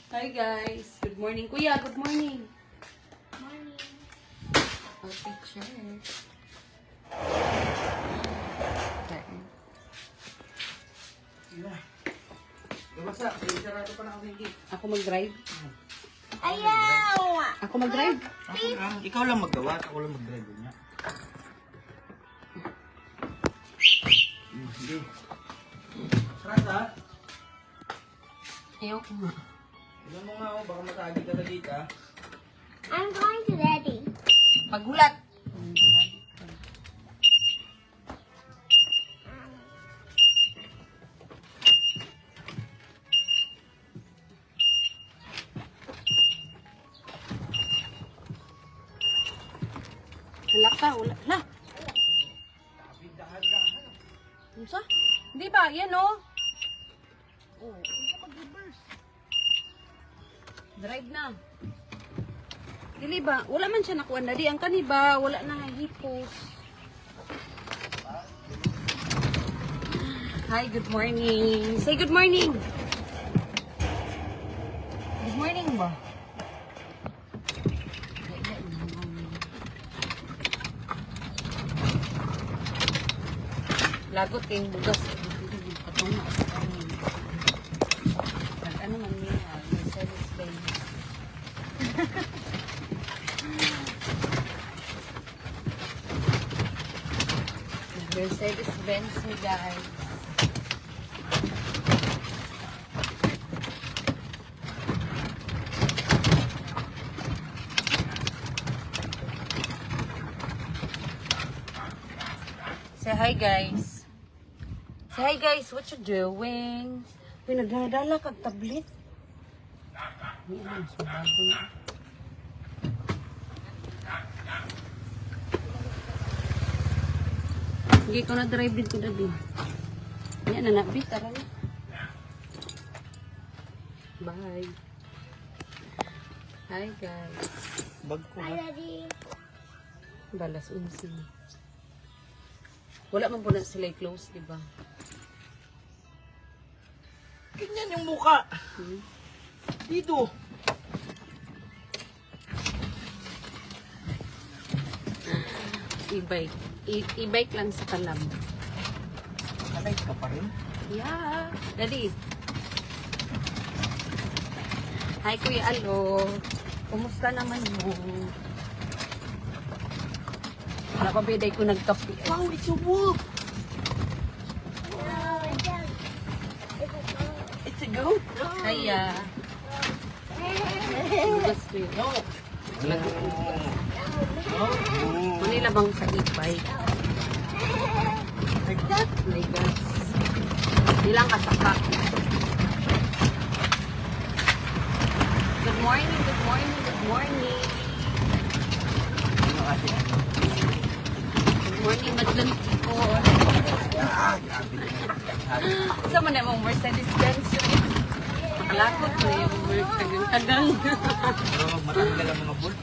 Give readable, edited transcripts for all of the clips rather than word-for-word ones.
Hi guys. Good morning. Kuya, good morning. Morning. Okay, check. Okay. Basta, sarado pa na ako hindi. Ako mag-drive? Ayaw! Ako mag-drive? Ikaw lang maggawa, ako lang mag-drive niya. Hindi. Sarasa? Ayoko nga. Ilan mo nga ako, baka matagi ka na dito ah. I'm going to Daddy. Pagulat. Hala ka, wala. Hala. Ano hindi ba? Yan o. Oh. Drive na. Dili ba? Wala man siya nakuha na di. Ang kaniba, wala na hipos. Hi, good morning. Say good morning. Good morning ba? Lagot kayong bugas. Patunga sa kanya. Ano man niya, Mercedes Benz. Mercedes Benz ni guys. Say hi guys. Say hi guys, what you doing? Pinagdadala kag tablet. Hindi naman, subago na. Hindi ko na drive dito na din. Yan na nabit, tara na. Bye. Hi guys. Bag ko Hi, ha. Daddy. Balas unsi. Wala man po na sila close, di ba? Ganyan yung muka. Hmm? Dito. E-bike. E-bike lang sa kalam. Kalay ka pa rin. Yeah. Daddy. Hi, Kuya Alo. Kumusta naman mo? Nakabiday ko nagkapi. Wow, it's a wolf. It's a goat. Kaya. Bugas ko yun. No. No. Manila bang sa e-bike? Like that. My gosh. Ilang kasaka. Good morning, good morning, good morning. Ano kasi ano? Good morning, madlang ko. Sa man namang Mercedes Benz. Nakalakot na yung tagang-tagang. Pero matanggal ang mga bolt.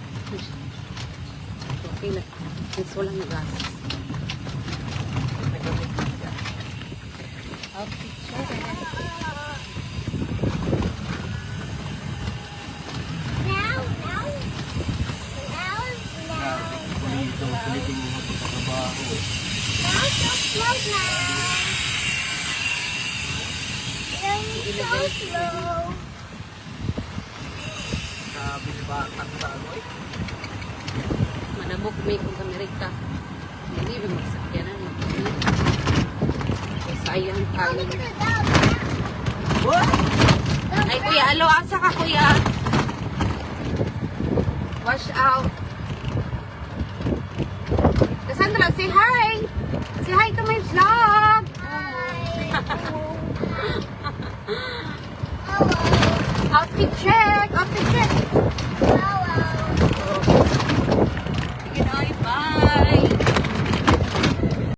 Okay na. Mas walang gas. I'll picture. Now. Dito, kulitin mo sa pagkatrabaho. Now, so slow now. So slow. Sabi ni ba, sa ano eh? Manabok may kung Amerika. Hindi ba magsakyanan? Sayang tayo. Look at that. What? Ay, kuya, alo, asa ka, kuya? Wash out. Cassandra, say hi. Say hi to my vlog. Hello. Outfit check. Outfit check.